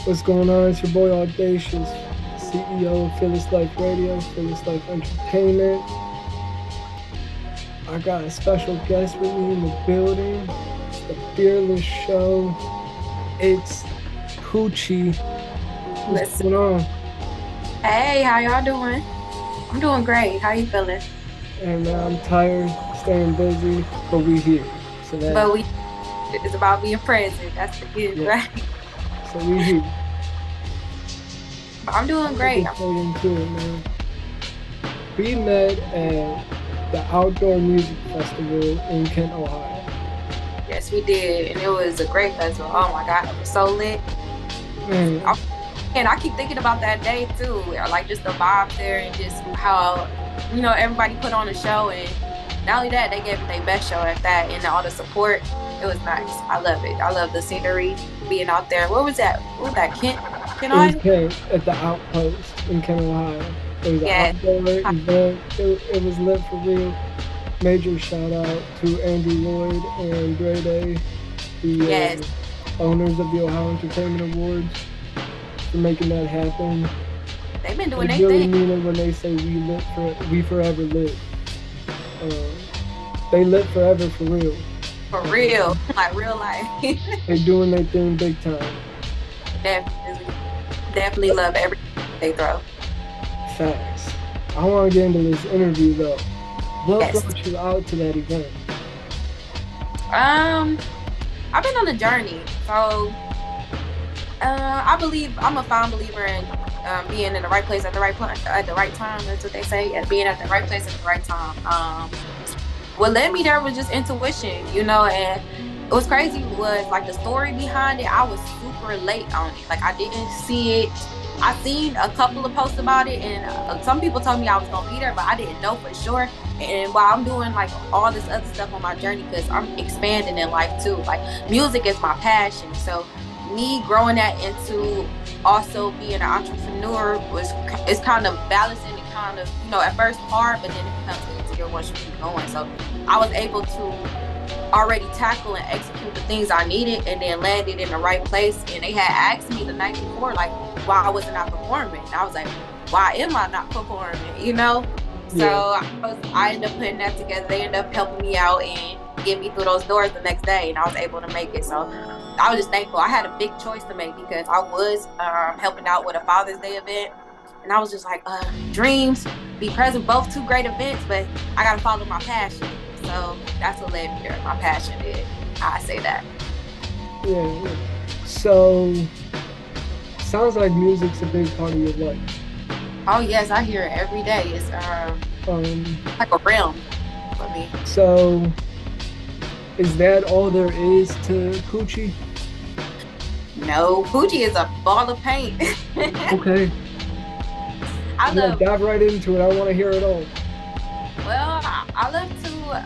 What's going on? It's your boy Audacious, CEO of Lyfe Radio, Lyfe Entertainment. I got a special guest with me in the building. It's the Fearless Show. It's Poochie. What's Listen. going on? Hey, how y'all doing? I'm doing great. How you feeling? And I'm tired, staying busy, but we here. So that, But it's about being present. That's the good, yeah. right? So we here. I'm doing I'm gonna great. get straight into it, man. We met at the Outdoor Music Festival in Kent, Ohio. Yes, we did, and it was a great festival. Oh my God, it was so lit. Man, And I keep thinking about that day too, like just the vibe there and just how everybody put on a show, and not only that, they gave it their best show at that, and all the support. It was nice. I love it. I love the scenery, being out there. What was that? What was that? Kent it was Island? Kent at the Outpost in Kent, Ohio. It was an Yes. outdoor event. It was lit for real. Major shout out to Andrew Lloyd and Dre Day, the Yes. owners of the Ohio Entertainment Awards, for making that happen. They've been They doing their really thing. mean it when they say we forever lit. They lit forever for real. For real, like real life. They doing their thing big time. Definitely, definitely love everything they throw. Facts. I want to get into this interview though. What Yes. brought you out to that event? Um, I've been on a journey, so I believe I'm a fine believer in being in the right place at the right at the right time. That's what they say. And being at the right place at the right time. What led me there was just intuition, and it was crazy was like the story behind it. I was super late on it. Like I didn't see it. I seen a couple of posts about it, and some people told me I was gonna be there, but I didn't know for sure. And while I'm doing like all this other stuff on my journey, because I'm expanding in life too. Like music is my passion, so me growing that into also being an entrepreneur it's kind of balancing and kind of at first hard, but then it becomes easier once you keep going. So I was able to already tackle and execute the things I needed, and then landed in the right place. And they had asked me the night before, like, why I wasn't out performing. And I was like, why am I not performing? So Yeah. I ended up putting that together. They ended up helping me out and get me through those doors the next day, and I was able to make it. So I was just thankful. I had a big choice to make because I was helping out with a Father's Day event, and I was just like, dreams, be present, both two great events, but I got to follow my passion. So that's what led me there. My passion did. I say that. Yeah. Yeah. So sounds like music's a big part of your life. Oh yes, I hear it every day. It's Um. like a realm for me. So is that all there is to Poochie? No, Poochie is a ball of paint. Okay. I Yeah. love. Dive right into it. I want to hear it all. Well, I love to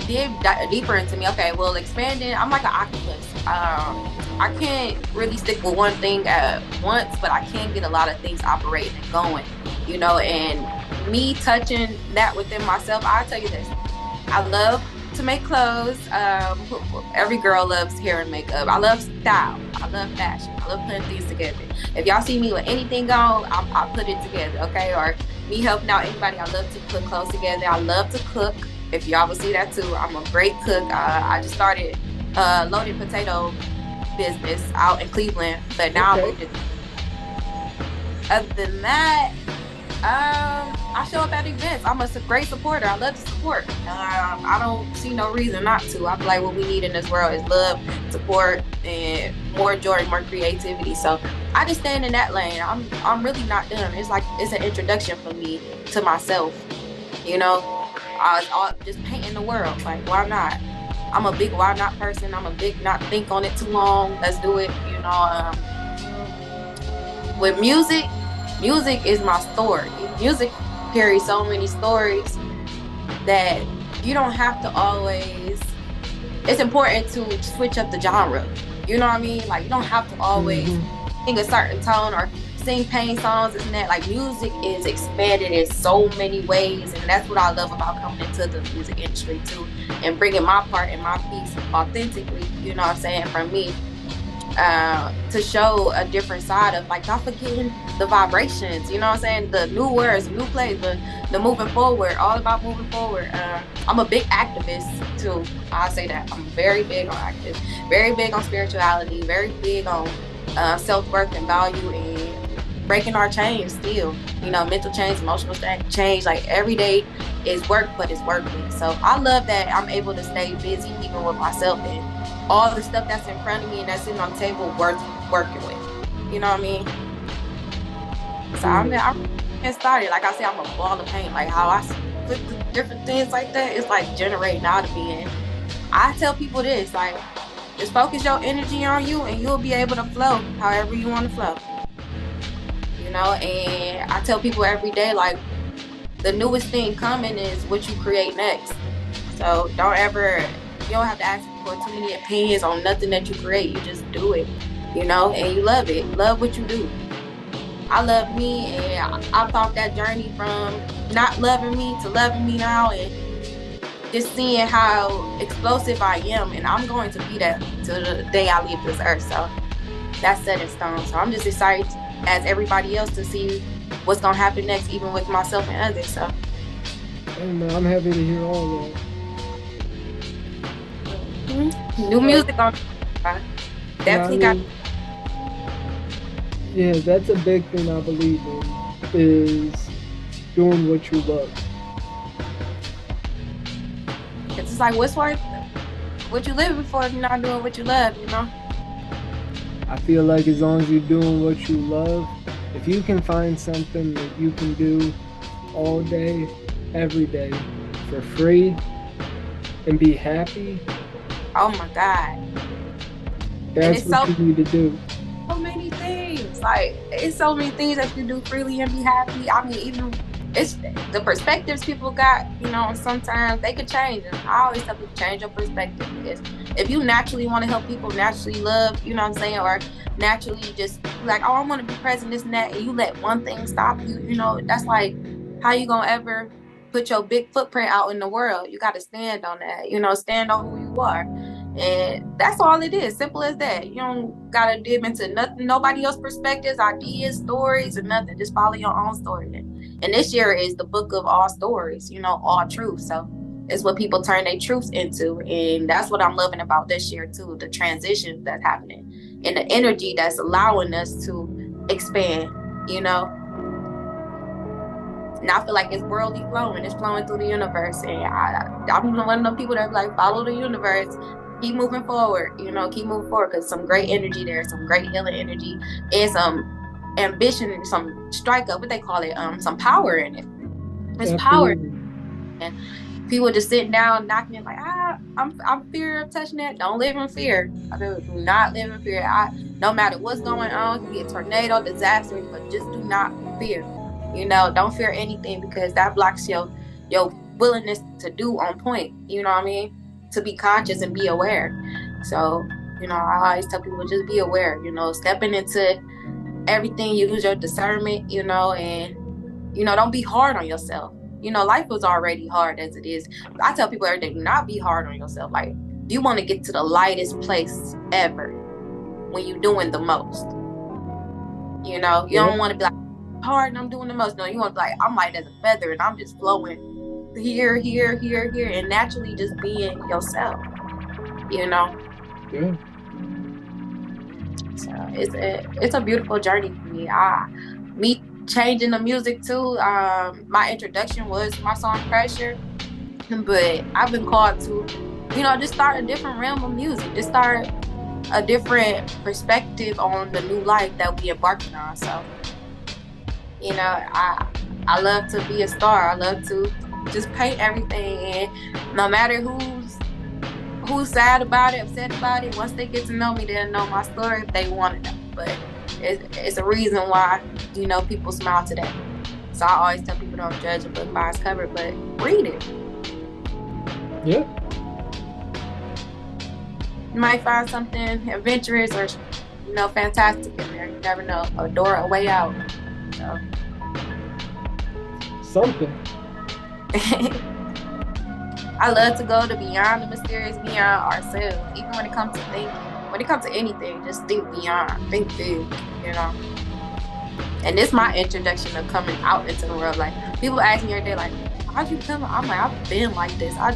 dig deeper into me. Okay, well, expanding. I'm like an octopus. I can't really stick with one thing at once, but I can get a lot of things operating and going. And me touching that within myself. I'll tell you this: I love to make clothes. Every girl loves hair and makeup. I love style. I love fashion. I love putting things together. If y'all see me with anything on, I put it together. Okay, or me helping out anybody. I love to put clothes together. I love to cook. If y'all will see that too, I'm a great cook. I just started loaded potato business out in Cleveland, but now I Okay. moved to. Other than that, I show up at events. I'm a great supporter. I love to support. I don't see no reason not to. I feel like what we need in this world is love, support, and more joy, more creativity. So I just stand in that lane. I'm really not done. It's like it's an introduction for me to myself. I was all just painting the world. Like why not? I'm a big why not person. I'm a big not think on it too long. Let's do it. With music is my story. Music carries so many stories that you don't have to always. It's important to switch up the genre. You know what I mean? Like you don't have to always Hmm. sing a certain tone or sing pain songs and that. Like music is expanded in so many ways, and that's what I love about coming into the music industry too, and bringing my part and my piece authentically. You know what I'm saying? From me, to show a different side of, like, not forgetting the vibrations, you know what I'm saying? The new words, new plays, the moving forward, all about moving forward. I'm a big activist too. I'll say that. I'm very big on active, very big on spirituality, very big on self-worth and value, and breaking our chains still, you know, mental change, emotional change. Like, every day is work, but it's worth it. So I love that I'm able to stay busy even with myself, and all the stuff that's in front of me and that's sitting on the table worth working with. You know what I mean? So I'm getting started. Like I said, I'm a ball of paint. Like, how I flip the different things like that, it's like generating out of me. And I tell people this, like, just focus your energy on you and you'll be able to flow however you want to flow. You know, and I tell people every day, like, the newest thing coming is what you create next. So you don't have to ask for too many opinions on nothing that you create. You just do it, you know, and you love it. Love what you do. I love me, and I found that journey from not loving me to loving me now, and just seeing how explosive I am, and I'm going to be that till the day I leave this earth. So that's set in stone. So I'm just excited, as everybody else, to see what's gonna happen next, even with myself and others. So hey man, I'm happy to hear all that. new music on definitely got. Yeah, that's a big thing I believe in, is doing what you love. It's just like, what's worth what you living for if you're not doing what you love, you know? I feel like as long as you're doing what you love, if you can find something that you can do all day, every day, for free, and be happy, oh my God. that's what you need to do. So many things. Like, it's so many things that you do freely and be happy. I mean, even it's the perspectives people got, you know, sometimes they could change. And I always tell people, change your perspective, because if you naturally want to help people, naturally love, you know what I'm saying, or naturally just like, oh, I want to be present, this and that, and you let one thing stop you, you know, that's like, how you gonna ever put your big footprint out in the world? You got to stand on that, you know, stand on who you are. And that's all it is. Simple as that. You don't gotta dip into nothing, nobody else's perspectives, ideas, stories, or nothing. Just follow your own story. And this year is the book of all stories, you know, all truth. So it's what people turn their truths into. And that's what I'm loving about this year too, the transition that's happening and the energy that's allowing us to expand, you know. And I feel like it's worldly flowing. It's flowing through the universe. And I'm one of them people that like, follow the universe. Keep moving forward, you know, keep moving forward, because some great energy there, some great healing energy, and some ambition and some strike up, what they call it, some power in it. There's power. And people just sitting down, knocking it like, I'm fear of touching that. Don't live in fear. I do not live in fear. No matter what's going on, it could be a tornado, disaster, but just do not fear. You know, don't fear anything, because that blocks your willingness to do on point. You know what I mean? To be conscious and be aware. So, you know, I always tell people, just be aware, you know, stepping into everything, use your discernment, you know, and, you know, don't be hard on yourself. You know, life was already hard as it is. I tell people every day, do not be hard on yourself. Like, you want to get to the lightest place ever when you're doing the most. You know, you don't want to be like, hard and I'm doing the most. No, you want to be like, I'm light as a feather and I'm just flowing here, and naturally just being yourself, you know. Yeah. So it's a beautiful journey for me. Me changing the music too. My introduction was my song Pressure, but I've been called to, you know, just start a different realm of music, just start a different perspective on the new life that we embarking on. So, you know, I love to be a star. I love to just paint everything, and no matter who's sad about it, upset about it, once they get to know me, they'll know my story if they want to know. But it's a reason why, you know, people smile today. So I always tell people, don't judge a book by its cover, but read it. Yeah. You might find something adventurous or, you know, fantastic in there. You never know. A door, a way out. So. Something. I love to go to beyond the mysterious, beyond ourselves, even when it comes to thinking. when it comes to anything, just think beyond, think big, you know. And this is my introduction of coming out into the world. Like, people ask me every day, like, how'd you come? I'm like, I've been like this. I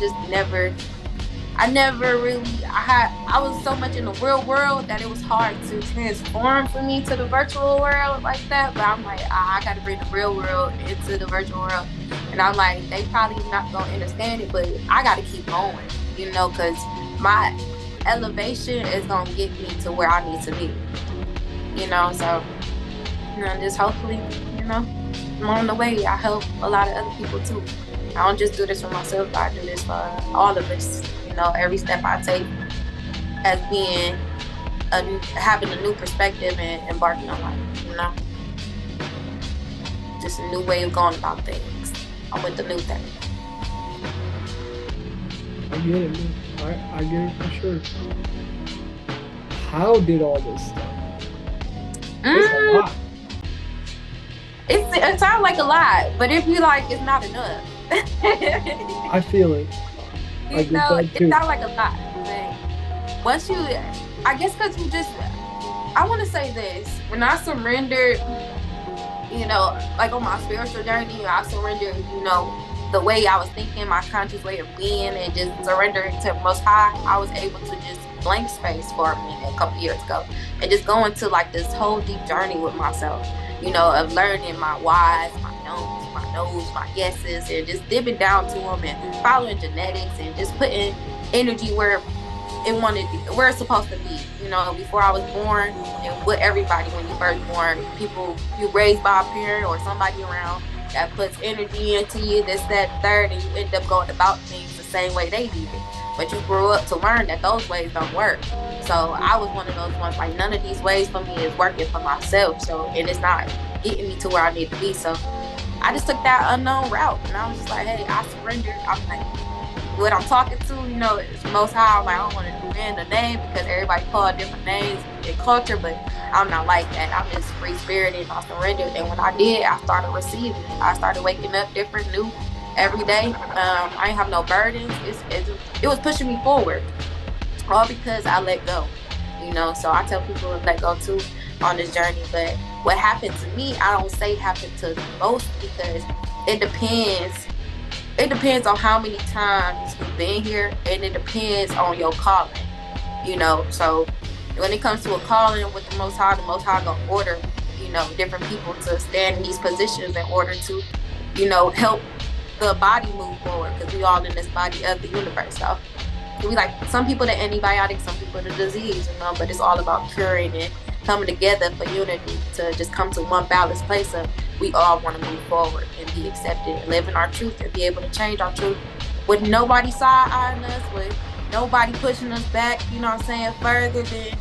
never really, I was so much in the real world that it was hard to transform for me to the virtual world like that. But I'm like, I got to bring the real world into the virtual world. And I'm like, they probably not going to understand it, but I got to keep going, you know, because my elevation is going to get me to where I need to be, you know. So, you know, just hopefully, you know, along the way, I help a lot of other people too. I don't just do this for myself, but I do this for all of us. You know, every step I take as being having a new perspective and embarking on life, you know. Just a new way of going about things. I'm with the new thing. I get it, man. I get it for sure. How did all this start? It's a lot. It sounds like a lot, but if you like, it's not enough. I feel it. You know, it sounds like a lot. But once you, I guess because you just, I want to say this. When I surrendered, you know, like on my spiritual journey, I surrendered, you know, the way I was thinking, my conscious way of being, and just surrendering to Most High. I was able to just blank space for a minute a couple years ago and just go into like this whole deep journey with myself, you know, of learning my whys, my don'ts, my no's, my yeses, and just dipping down to them and following genetics and just putting energy where where it's supposed to be. You know, before I was born, and with everybody, when you first born, people, you raised by a parent or somebody around that puts energy into you, this, that, third, and you end up going about things the same way they did it. But you grew up to learn that those ways don't work. So I was one of those ones, like, none of these ways for me is working for myself. So, and it's not getting me to where I need to be. So I just took that unknown route, and I was just like, hey, I surrendered. I'm like, what I'm talking to, you know, it's Most High. I'm like, I don't want to demand a name because everybody call different names in culture, but I'm not like that. I'm just free spirited. I surrendered, and when I did, I started receiving. I started waking up different, new, every day. I didn't have no burdens. It was pushing me forward, all because I let go. You know, so I tell people to let go too on this journey. But what happened to me, I don't say happened to most, because it depends. It depends on how many times you've been here, and it depends on your calling, you know. So when it comes to a calling with the Most High gonna order, you know, different people to stand in these positions in order to, you know, help the body move forward, because we all in this body of the universe. So we like, some people the antibiotics, some people the disease, you know, but it's all about curing and coming together for unity to just come to one balanced place of we all want to move forward and be accepted and live in our truth and be able to change our truth with nobody side-eyeing us, with nobody pushing us back, you know what I'm saying, further than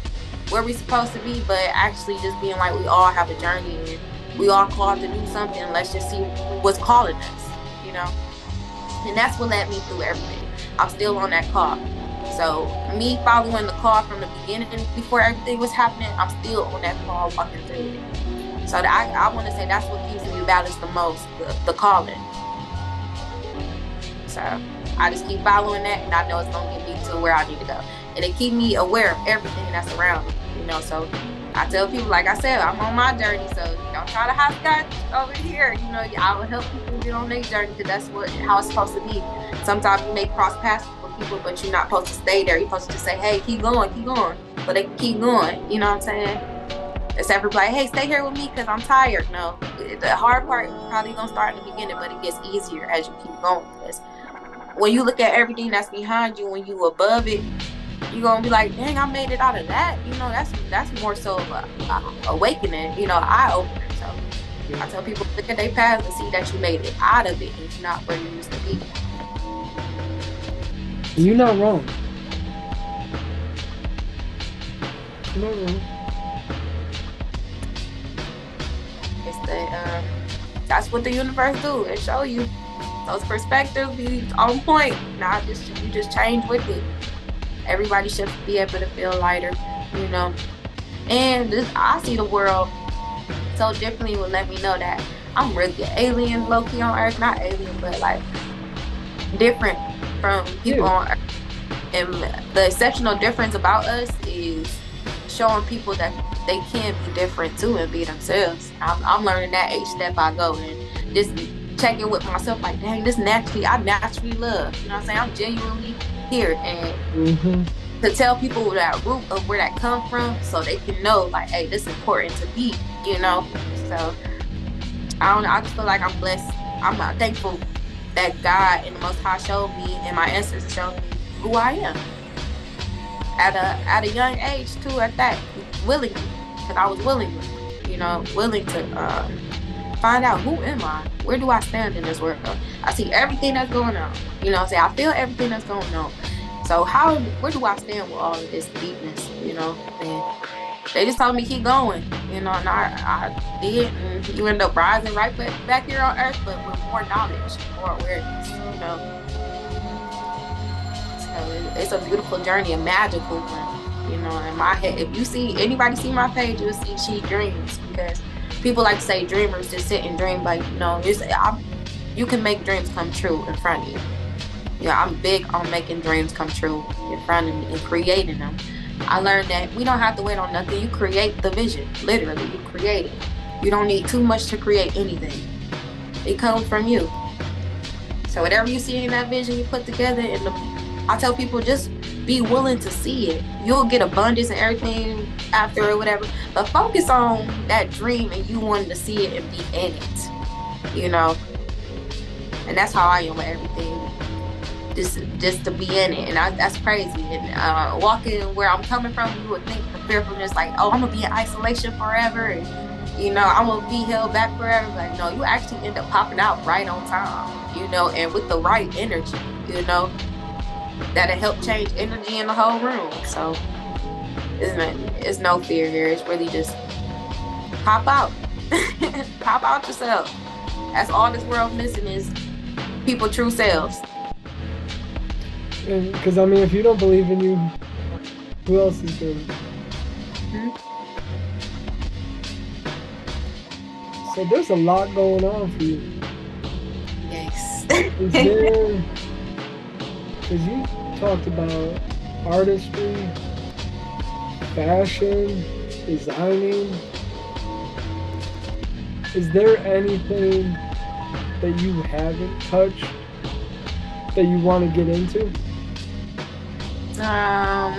where we're supposed to be, but actually just being like, we all have a journey and we all called to do something. Let's just see what's calling us, you know. And that's what led me through everything. I'm still on that call. So me following the call from the beginning, before everything was happening, I'm still on that call, walking through it. So I want to say that's what keeps me balanced the most, the calling. So I just keep following that, and I know it's going to get me to where I need to go. And it keep me aware of everything that's around me, you know. So I tell people, like I said, I'm on my journey, so don't try to hopscotch over here. You know, I will help people get on their journey, because that's how it's supposed to be. Sometimes you may cross paths with people, but you're not supposed to stay there. You're supposed to just say, hey, keep going, so they can keep going. You know what I'm saying? Instead of like, hey, stay here with me because I'm tired. No, the hard part probably gonna start in the beginning, but it gets easier as you keep going. Because when you look at everything that's behind you, when you above it, you're gonna be like, dang, I made it out of that. You know, that's more so awakening, you know, eye opener. So I tell people, look at their past and see that you made it out of it, and it's not where you used to be. You're not wrong. You're not wrong. That's what the universe do. It show you those perspectives be on point. Now you just change with it. Everybody should be able to feel lighter, you know. And I see the world so differently. Will let me know that I'm really an alien, low key on Earth. Not alien, but like different from people on Earth. And the exceptional difference about us is showing people that they can be different too and be themselves. I'm learning that each step I go, and just checking with myself like, dang, I naturally love. You know what I'm saying? I'm genuinely here, and to tell people that root of where that come from, so they can know like, hey, this is important to me. You know, so I don't know. I just feel like I'm blessed. I'm thankful that God and the Most High showed me, and my ancestors showed me who I am at a young age too. At that, willingly, because I was willing to find out who am I, where do I stand in this world. I see everything that's going on. You know what I'm saying? I feel everything that's going on. So where do I stand with all of this deepness? You know, and they just told me keep going. You know, and I did, and you end up rising right back here on earth, but with more knowledge, more awareness. You know. It's a beautiful journey, a magical one. You know, in my head, if anybody see my page, you'll see She Dreams, because people like to say dreamers just sit and dream, but you can make dreams come true in front of you. You know, I'm big on making dreams come true in front of me and creating them. I learned that we don't have to wait on nothing. You create the vision. Literally, you create it. You don't need too much to create anything. It comes from you. So whatever you see in that vision you put together, I tell people, just be willing to see it. You'll get abundance and everything after or whatever. But focus on that dream and you wanting to see it and be in it. You know? And that's how I am with everything. Just to be in it. And that's crazy. And walking where I'm coming from, you would think the fearfulness, like, oh, I'm going to be in isolation forever. And, you know, I'm going to be held back forever. Like, no, you actually end up popping out right on time. You know, and with the right energy, you know. That'll help change energy in the whole room. So it's no fear here. It's really just pop out. Pop out yourself. That's all this world missing is people true selves. Because I mean, if you don't believe in you, who else is doing it? So there's a lot going on for you. Yes. Is there? Because you talked about artistry, fashion, designing. Is there anything that you haven't touched that you want to get into? I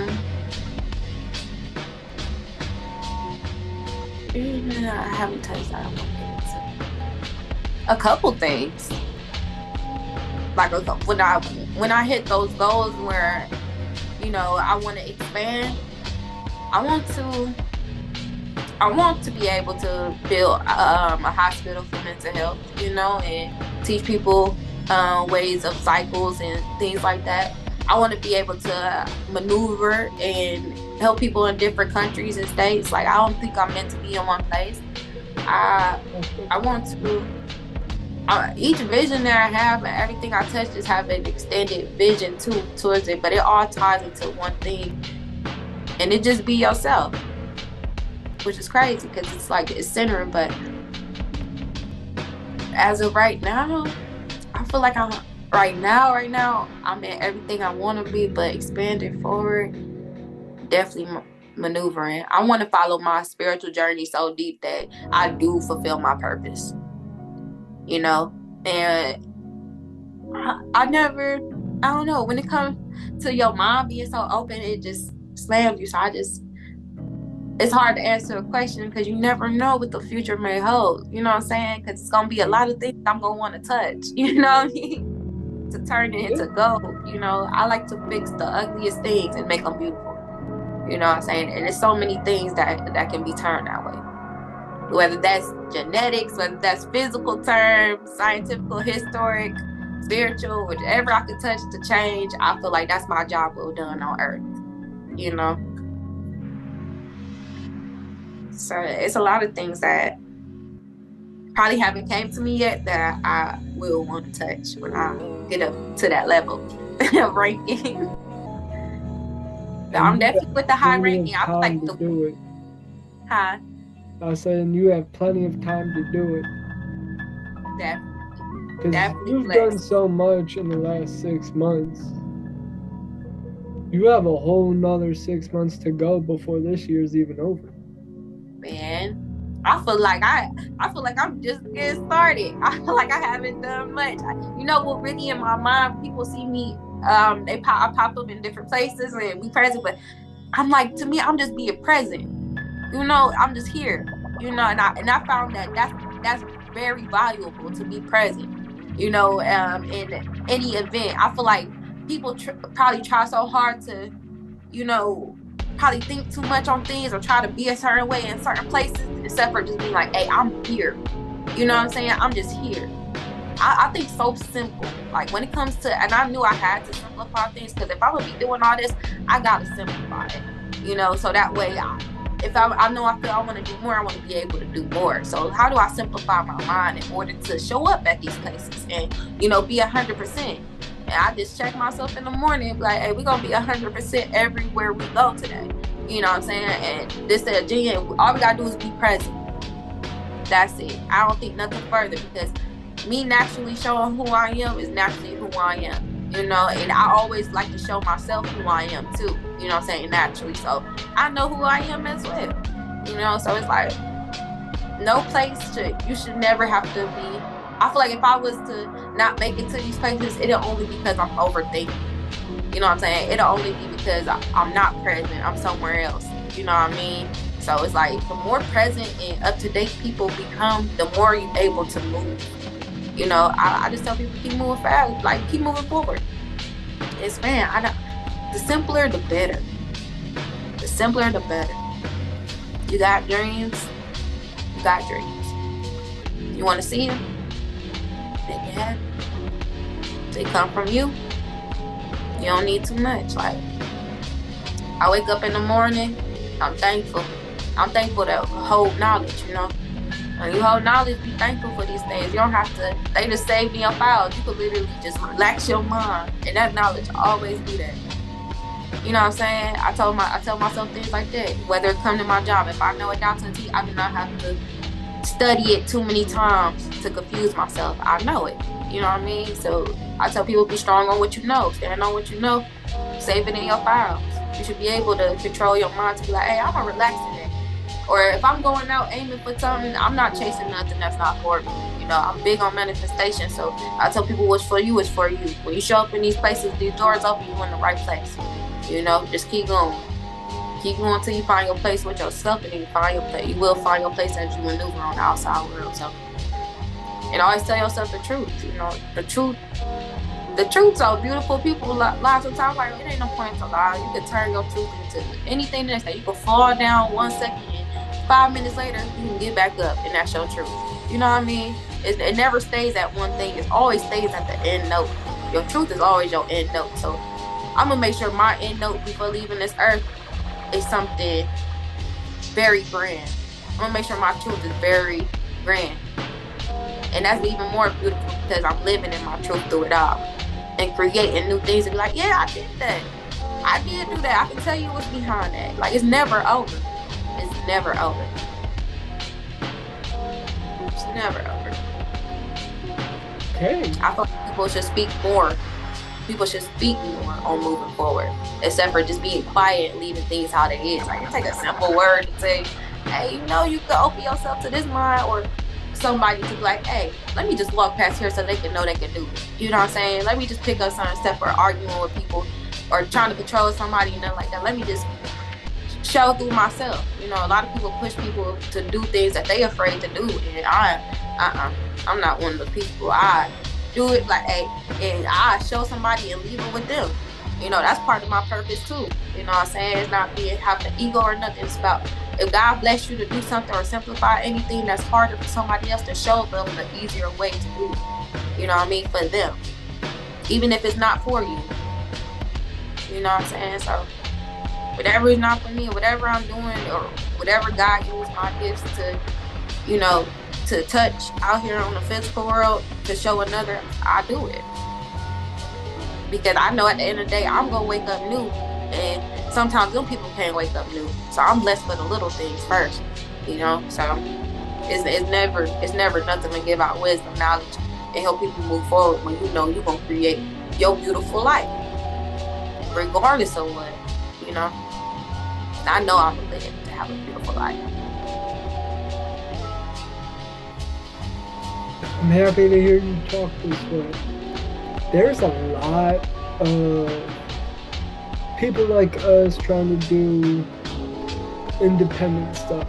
haven't touched that. I want to get into a couple things. Like when I hit those goals where, you know, I want to expand, I want to be able to build a hospital for mental health, you know, and teach people ways of cycles and things like that. I want to be able to maneuver and help people in different countries and states. Like, I don't think I'm meant to be in one place. I want to. Each vision that I have and everything I touch just have an extended vision towards it, but it all ties into one thing, and it just be yourself, which is crazy because it's like it's centering. But as of right now, I feel like I'm right now I'm in everything I want to be, but expanding forward, definitely maneuvering. I want to follow my spiritual journey so deep that I do fulfill my purpose. You know, and I don't know, when it comes to your mind being so open, it just slams you. So it's hard to answer a question because you never know what the future may hold. You know what I'm saying? Because it's going to be a lot of things I'm going to want to touch, you know what I mean? To turn it into gold. You know, I like to fix the ugliest things and make them beautiful. You know what I'm saying? And there's so many things that can be turned that way. Whether that's genetics, whether that's physical terms, scientific, historic, spiritual, whatever I can touch to change, I feel like that's my job well done on earth, you know? So it's a lot of things that probably haven't came to me yet that I will want to touch when I get up to that level of ranking. I'm definitely with the high ranking. I feel like to do it. Huh? I was saying you have plenty of time to do it. Definitely. Because you've done so much in the last 6 months. You have a whole nother 6 months to go before this year's even over. Man, I feel like I'm just getting started. I feel like I haven't done much. You know what? Really, in my mind, people see me. I pop up in different places and we present, but I'm like, to me, I'm just being present. You know, I'm just here. You know, and I found that that's very valuable, to be present. You know, in any event, I feel like people probably try so hard to, you know, probably think too much on things or try to be a certain way in certain places, except for just being like, hey, I'm here. You know what I'm saying? I'm just here. I think so simple. Like when it comes to, and I knew I had to simplify things, because if I'm gonna be doing all this, I gotta simplify it. You know, so that way, if I know I feel I want to do more, I want to be able to do more. So how do I simplify my mind in order to show up at these places and, you know, be 100%? And I just check myself in the morning, like, hey, we're gonna be 100% everywhere we go today. You know what I'm saying? And this is again, all we gotta do is be present. That's it. I don't think nothing further, because me naturally showing who I am is naturally who I am, you know, and I always like to show myself who I am too, you know what I'm saying, naturally. So I know who I am as well, you know, so it's like no place you should never have to be. I feel like if I was to not make it to these places, it'll only be because I'm overthinking, you know what I'm saying? It'll only be because I'm not present, I'm somewhere else, you know what I mean? So it's like the more present and up-to-date people become, the more you're able to move. You know, I just tell people keep moving fast, like keep moving forward. It's the simpler the better. The simpler the better. You got dreams. You got dreams. You want to see them? Make it happen. They come from you. You don't need too much. Like, I wake up in the morning, I'm thankful. I'm thankful to hold knowledge, you know. When you hold knowledge, be thankful for these things. You don't have to, they just save in your files. You could literally just relax your mind, and that knowledge always be there. You know what I'm saying? I tell myself things like that. Whether it come to my job, if I know it down to a T, I do not have to study it too many times to confuse myself. I know it. You know what I mean? So I tell people, be strong on what you know. Stand on what you know. Save it in your files. You should be able to control your mind to be like, hey, I'm gonna relax today. Or if I'm going out aiming for something, I'm not chasing nothing that's not for me. You know, I'm big on manifestation. So I tell people, what's for you is for you. When you show up in these places, these doors open, you're in the right place. You know, just keep going. Keep going until you find your place with yourself, and then you find your place. You will find your place as you maneuver on the outside world. So, and always tell yourself the truth. You know, the truth. The truth's so beautiful. People lie sometimes. Like, it ain't no point to lie. You can turn your truth into anything next day. You can fall down 1 second, and 5 minutes later, you can get back up, and that's your truth. You know what I mean? It never stays at one thing. It always stays at the end note. Your truth is always your end note. So I'm gonna make sure my end note before leaving this earth is something very grand. I'm gonna make sure my truth is very grand. And that's even more beautiful because I'm living in my truth through it all. And creating new things and be like, yeah, I did that. I did do that. I can tell you what's behind that. Like, it's never over. It's never over. It's never over. Okay. I thought people should speak more. People should speak more on moving forward, except for just being quiet and leaving things how they is. Like, you take a simple word and say, hey, you know, you can open yourself to this mind, or somebody to be like, hey, let me just walk past here so they can know they can do it. You know what I'm saying? Let me just pick up something, except for arguing with people or trying to control somebody and nothing like that. Let me just show through myself. You know, a lot of people push people to do things that they afraid to do, and I'm not one of the people. I do it like, hey, and I show somebody and leave it with them. You know, that's part of my purpose too. You know what I'm saying? It's not having ego or nothing. It's about, if God bless you to do something or simplify anything that's harder for somebody else, to show them the easier way to do it. You know what I mean? For them. Even if it's not for you. You know what I'm saying? So whatever is not for me, whatever I'm doing, or whatever God used my gifts to, you know, to touch out here on the physical world to show another, I do it. Because I know at the end of the day, I'm going to wake up new. And sometimes them people can't wake up new. So I'm blessed for the little things first, you know? So it's never nothing to give out wisdom, knowledge, and help people move forward when you know you're going to create your beautiful life. regardless of what, you know. I know I'm gonna live to have a beautiful life. I'm happy to hear you talk this way. There's a lot of people like us trying to do independent stuff.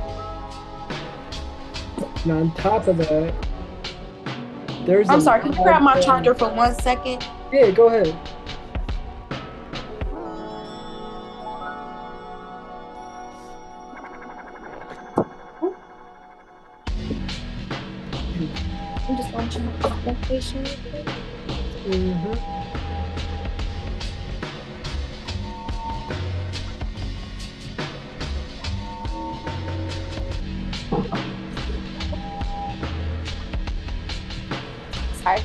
And on top of that, I'm sorry, can you grab my charger for 1 second? Yeah, go ahead. I'm just launching my application. Sorry.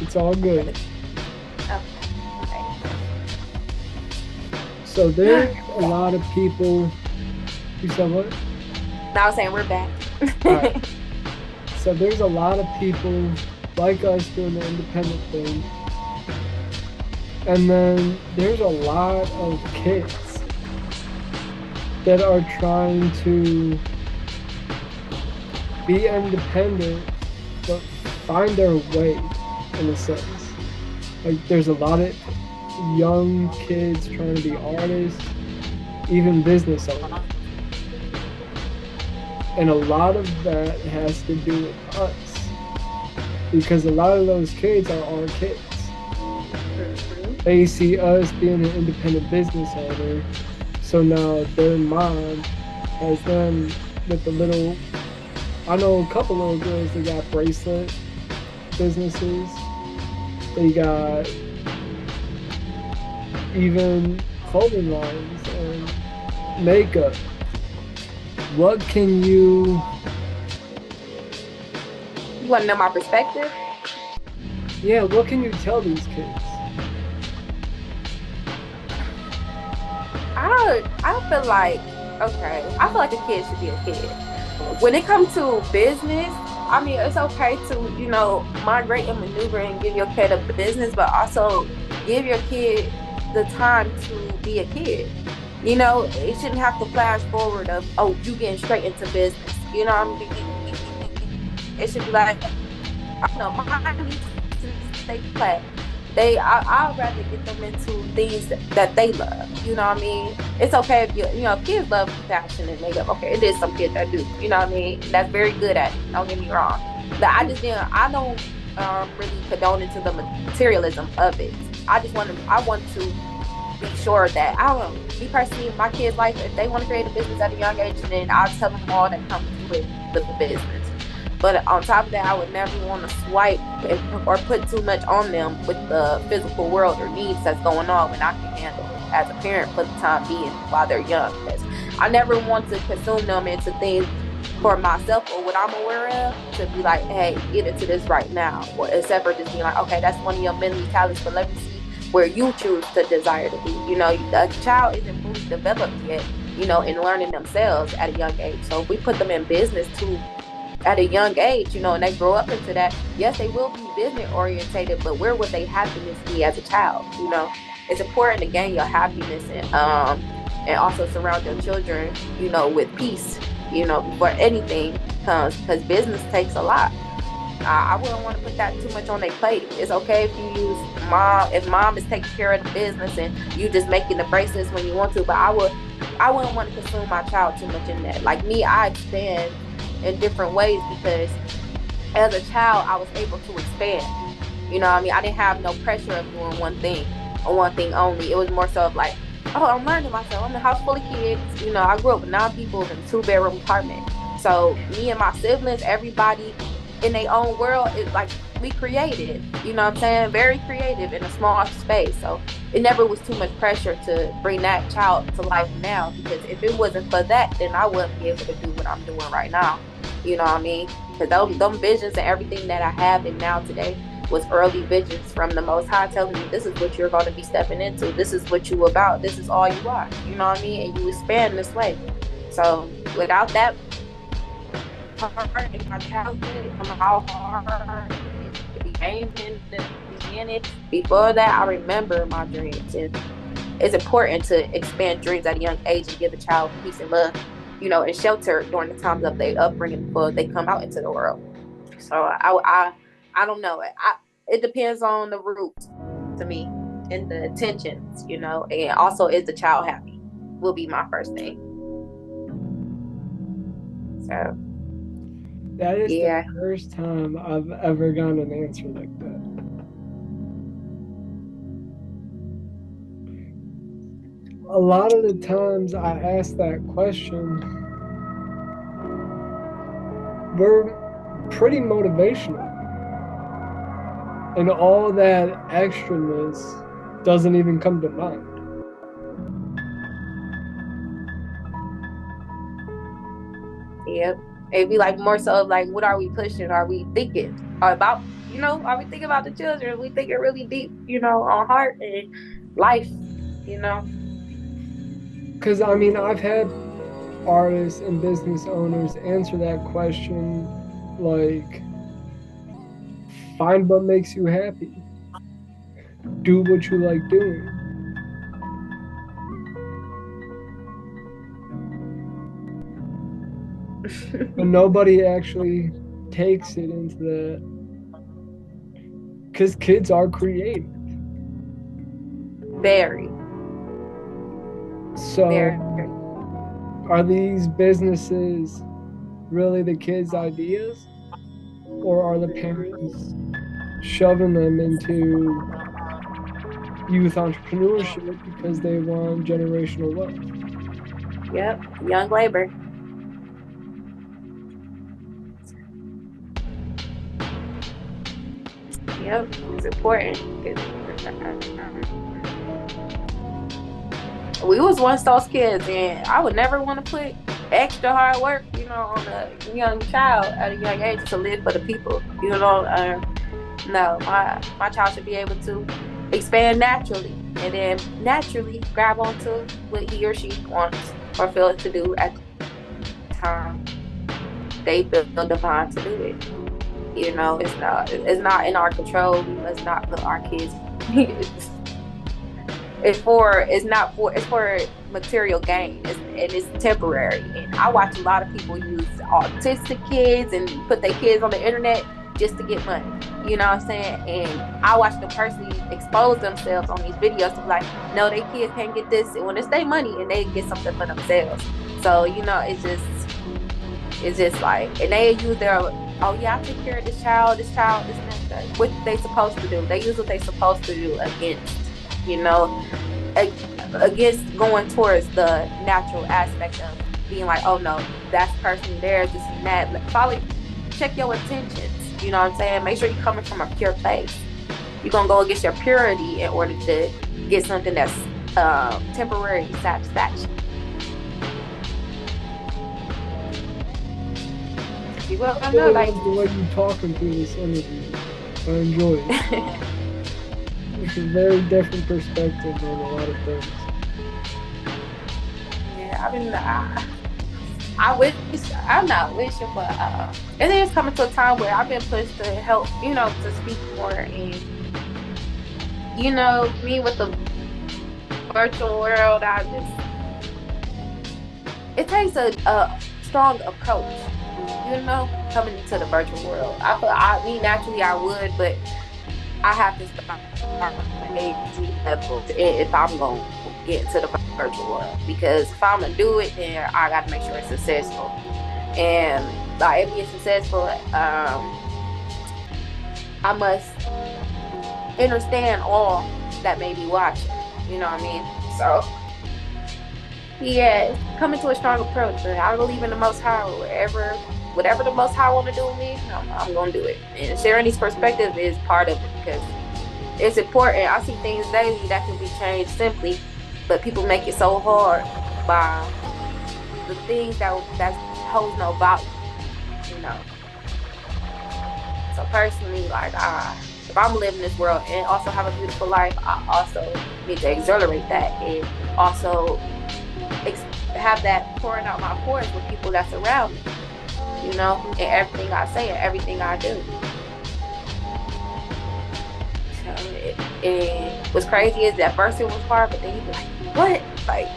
It's all good. Okay. So there's a lot of people. You said what? Now I was saying we're back. Right. So there's a lot of people like us doing the independent thing. And then there's a lot of kids that are trying to be independent but find their way, in a sense. Like there's a lot of young kids trying to be artists, even business owners. And a lot of that has to do with us, because a lot of those kids are our kids. They see us being an independent business owner, so now their mom has them with the little, I know a couple little girls that got bracelet businesses. They got even clothing lines and makeup. What can you want to know my perspective? Yeah, what can you tell these kids? I feel like, okay, I feel like a kid should be a kid. When it comes to business, I mean, it's okay to, you know, migrate and maneuver and give your kid a business, but also give your kid the time to be a kid. You know, it shouldn't have to flash forward of, oh, you getting straight into business. You know what I mean? It should be like, I don't know, my needs to stay flat. I'd rather get them into things that they love. You know what I mean? It's okay if you know, kids love fashion and makeup. Okay, it is some kids that do. You know what I mean? That's very good at it. Don't get me wrong. But I don't really condone into the materialism of it. I want to be sure that, I don't know, me personally, my kids' life, if they want to create a business at a young age, then I'll tell them all that comes with the business. But on top of that, I would never want to swipe or put too much on them with the physical world or needs that's going on when I can handle it as a parent for the time being while they're young. Because I never want to consume them into things for myself or what I'm aware of, to be like, hey, get into this right now. Or except for just being like, okay, that's one of your many talents, but let me see where you choose to desire to be. You know, a child isn't fully developed yet, you know, in learning themselves at a young age. So if we put them in business too at a young age, you know, and they grow up into that, yes, they will be business orientated, but where would their happiness be as a child? You know, it's important to gain your happiness and also surround your children, you know, with peace, you know, before anything comes, because business takes a lot. I wouldn't want to put that too much on their plate. It's okay if you use if mom is taking care of the business and you just making the bracelets when you want to, but I wouldn't want to consume my child too much in that. Like me, I expand in different ways because as a child I was able to expand. You know what I mean? I didn't have no pressure of doing one thing or one thing only. It was more so of like, oh, I'm learning myself. I'm in a house full of kids. You know, I grew up with 9 people in a 2-bedroom apartment. So me and my siblings, everybody in their own world, is like, we created, you know what I'm saying? Very creative in a small space. So it never was too much pressure to bring that child to life now, because if it wasn't for that, then I wouldn't be able to do what I'm doing right now. You know what I mean? Because those visions and everything that I have in now today was early visions from the Most High, telling you this is what you're going to be stepping into. This is what you about. This is all you are. You know what I mean? And you expand this way. So without that part in my childhood, how hard it became in seeing it. Before that, I remember my dreams. And it's important to expand dreams at a young age and give the child peace and love, and shelter during the times of their upbringing before they come out into the world. So I don't know. It depends on the root to me and the intentions, and also, is the child happy? Will be my first thing. So that is yeah. the first time I've ever gotten an answer like that. A lot of the times I ask that question, we're pretty motivational. And all that extraness doesn't even come to mind. Yep. It'd be like more so like, what are we pushing? Are we thinking about, are we thinking about the children? Are we thinking really deep, on heart and life, Because, I mean, I've had artists and business owners answer that question like, find what makes you happy, do what you like doing. But nobody actually takes it into the, because kids are creative. Very. So Very. are these businesses really the kids' ideas? Or are the parents shoving them into youth entrepreneurship because they want generational wealth? Yep. Young labor. Yep. It's important. We was once those kids, and I would never want to put extra hard work, on a young child at a young age to live for the people. No, my child should be able to expand naturally, and then naturally grab onto what he or she wants or feels to do at the time they feel divine to do it. It's not in our control. We must not put our kids. It's for material gain, and it's temporary. And I watch a lot of people use autistic kids and put their kids on the internet just to get money. You know what I'm saying? And I watch them personally expose themselves on these videos to be like, no, they kids can't get this, and when it's their money and they get something for themselves. So it's just like, and they use their, oh yeah, I take care of this child, this and that. What they supposed to do? They use what they supposed to do against going towards the natural aspect of being like, oh no, that's person there, this and that. Probably check your intentions. You know what I'm saying? Make sure you're coming from a pure place. You're gonna go against your purity in order to get something that's temporary satisfaction. You will I really love the way you're talking through this interview. I enjoy it. It's a very different perspective on a lot of things. Yeah, I'm not wishing, but it is coming to a time where I've been pushed to help, to speak more, and me with the virtual world, it takes a strong approach, coming into the virtual world. Naturally I would, but I have to start at age level if I'm going to get into the virtual world. Because if I'm going to do it, then I got to make sure it's successful. And by it being successful, I must understand all that may be watching. You know what I mean? So, yeah, coming to a strong approach. I believe in the Most High. Whatever the Most High want to do with me, I'm going to do it. And sharing these perspectives is part of it, because it's important. I see things daily that can be changed simply, but people make it so hard by the things that holds no value, So personally, like, if I'm living this world and also have a beautiful life, I also need to accelerate that, and also have that pouring out my pores with people that's around me. And everything I say and everything I do. So, And what's crazy is at first it was hard, but then you be like, what? Like,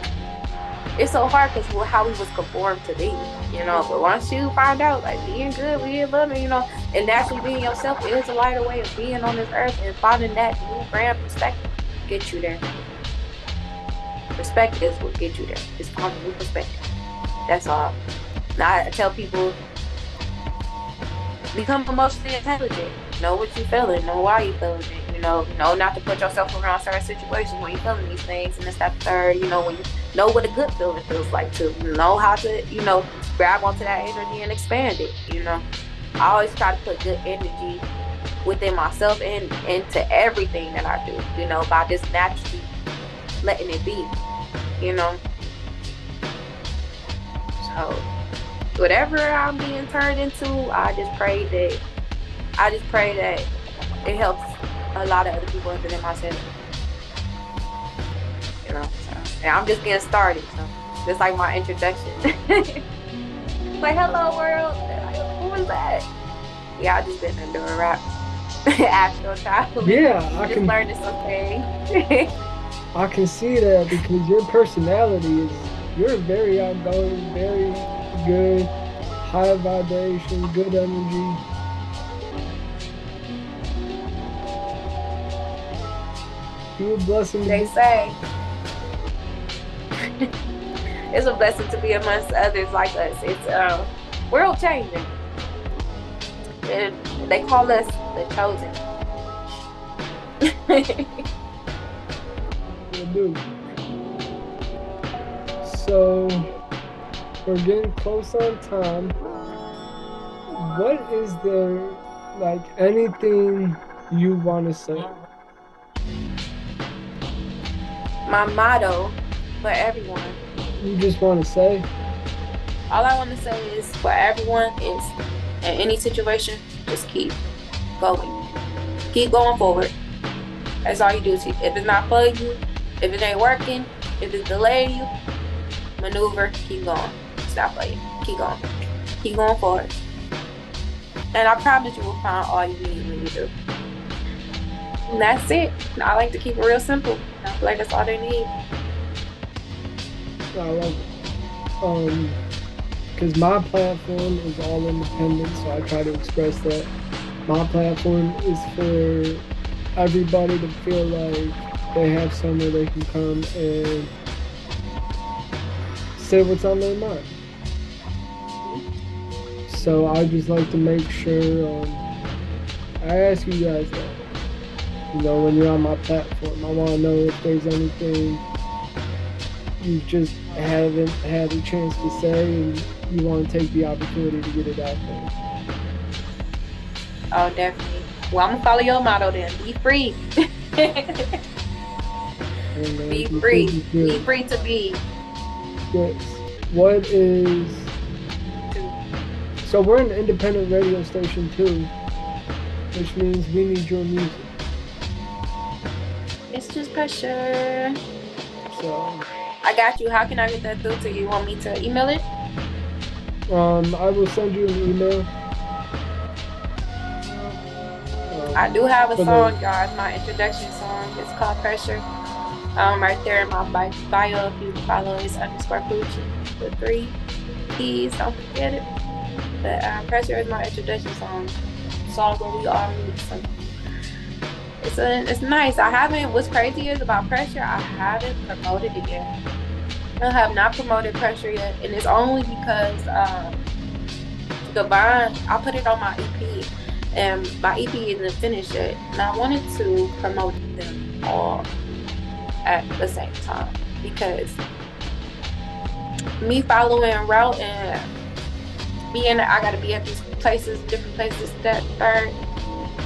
it's so hard because how we was conformed to be, you know. But once you find out, like, being good, being loving, you know, and naturally being yourself is a lighter way of being on this earth, and finding that new grand perspective get you there. Perspective is what get you there. It's finding new perspective. That's all. Now I tell people, become emotionally intelligent. Know what you're feeling. Know why you're feeling it. You know not to put yourself around certain situations when you're feeling these things. And it's that third, you know, when you know what a good feeling feels like to know how to, you know, grab onto that energy and expand it. You know, I always try to put good energy within myself and into everything that I do. You know, by just naturally letting it be. You know, so whatever I'm being turned into, I just pray that it helps a lot of other people other than myself. You know, so, and I'm just getting started. So just like my introduction. Like, hello world. Like, who is that? Yeah, I just been doing rap. Astro child. Yeah, I can learn something. I can see that because your personality you're very outgoing, very good, high vibration, good energy. You're a blessing. They say it's a blessing to be amongst others like us. It's world changing. And they call us the chosen. They do. So we're getting close on time. What is there, like, anything you want to say? My motto for everyone. You just want to say? All I want to say is for everyone is, in any situation, just keep going. Keep going forward. That's all you do. If it's not for you, if it ain't working, if it's delaying you, maneuver, keep going. Stop for you. Keep going. Keep going forward. And I promise you will find all you need when you do. And that's it. I like to keep it real simple. I feel like that's all they need. I love it. Because my platform is all independent, so I try to express that. My platform is for everybody to feel like they have somewhere they can come and say what's on their mind. So I just like to make sure I ask you guys that. You know, when you're on my platform, I want to know if there's anything you just haven't had a chance to say and you want to take the opportunity to get it out there. Oh, definitely. Well, I'm going to follow your motto then. Be free. Be free. Be free to be. Yes. What is... So we're an independent radio station too, which means we need your music. It's just pressure. So I got you. How can I get that through to you? You want me to email it? I will send you an email. I do have a song, guys. My introduction song. It's called Pressure. Right there in my bio, if you follow, it's _Poochie with 3 P's. Don't forget it. But Pressure is my introduction song. Song where we all meet. So it's nice. What's crazy is about Pressure, I haven't promoted it yet. I have not promoted Pressure yet, and it's only because Divine, I put it on my EP, and my EP isn't finished yet, and I wanted to promote them all at the same time, because me following route and I gotta be at these places, different places, that third,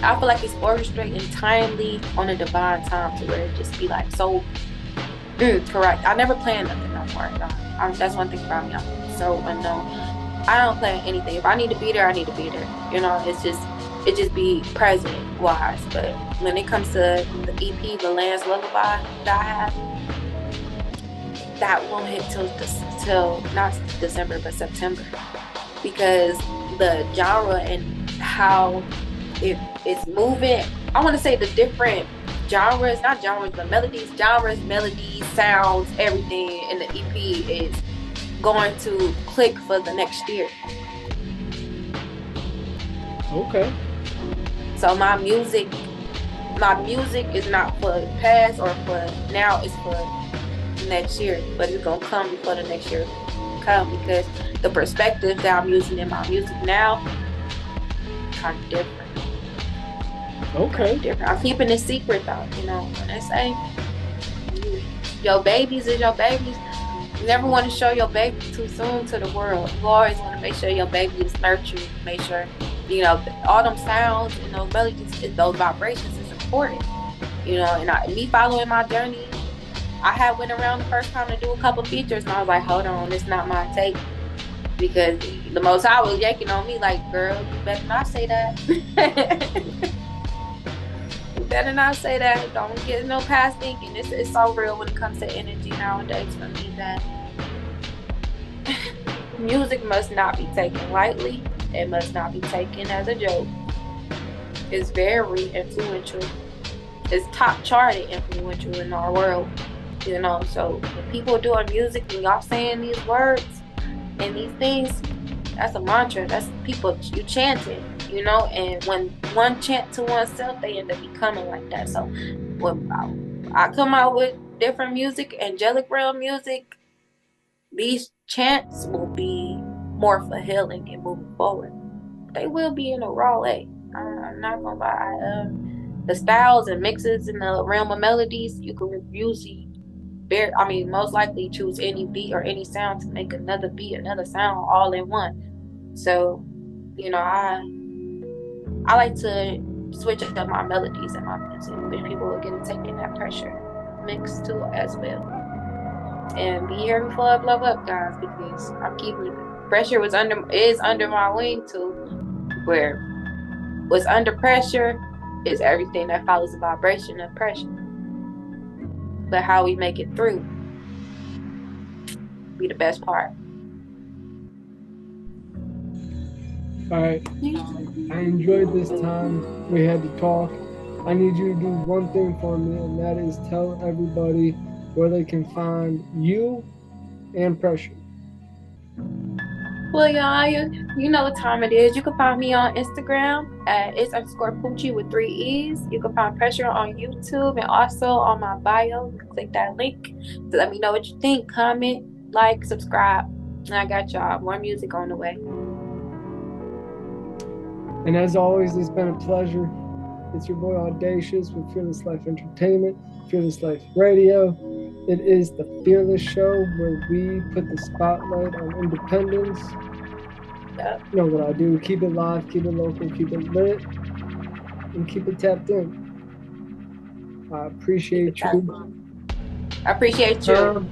I feel like it's orchestrating timely on a divine time to where it just be like so correct. I never plan nothing no more. That's one thing about me. I'm so unknown. I don't plan anything. If I need to be there, I need to be there. You know, it just be present wise. But when it comes to the EP, The Land's Lullaby that I have, that won't hit till not December but September, because the genre and how it's moving. I want to say the different genres, not genres, but melodies, sounds, everything in the EP is going to click for the next year. Okay. So my music is not for the past or for now, it's for next year, but it's gonna come before the next year come, because the perspective that I'm using in my music now kind of different. Okay. Different. I'm keeping it secret though, you know. When they say your babies is your babies, you never want to show your baby too soon to the world. You always want to make sure your baby is nurtured. Make sure, you know, all them sounds and those melodies, those vibrations is important. You know, and me following my journey, I had went around the first time to do a couple features, and I was like, hold on, it's not my take. Because the Most High was yanking on me like, girl, you better not say that. You better not say that. Don't get no past thinking. It's so real when it comes to energy nowadays for me that music must not be taken lightly. It must not be taken as a joke. It's very influential. It's top charted influential in our world. You know, so when people doing music and y'all saying these words and these things, that's a mantra. That's people you chanting, you know. And when one chant to oneself, they end up becoming like that. So when I come out with different music, angelic realm music, these chants will be more for healing and moving forward. They will be in a raw way. I'm not gonna lie. The styles and mixes in the realm of melodies, you can usually most likely choose any beat or any sound to make another beat, another sound all in one. So, you know, I like to switch up my melodies and my music, which people will get taking that pressure mix too as well. And be here before I blow up, guys, because I'm keeping pressure is under my wing too, where what's under pressure is everything that follows the vibration of pressure. But how we make it through be the best part. All right. I enjoyed this time we had to talk. I need you to do one thing for me, and that is tell everybody where they can find you and Pressure. Well, y'all, you know what time it is. You can find me on Instagram at @it's_Poochie with 3 E's. You can find Pressure on YouTube and also on my bio. You can click that link to let me know what you think. Comment, like, subscribe. And I got y'all more music on the way. And as always, it's been a pleasure. It's your boy Audacious with Fearless Lyfe Entertainment, Fearless Lyfe Radio. It is the Fearless Show where we put the spotlight on independence. Yep. You know what I do. Keep it live, keep it local, keep it lit, and keep it tapped in. I appreciate you. I appreciate you.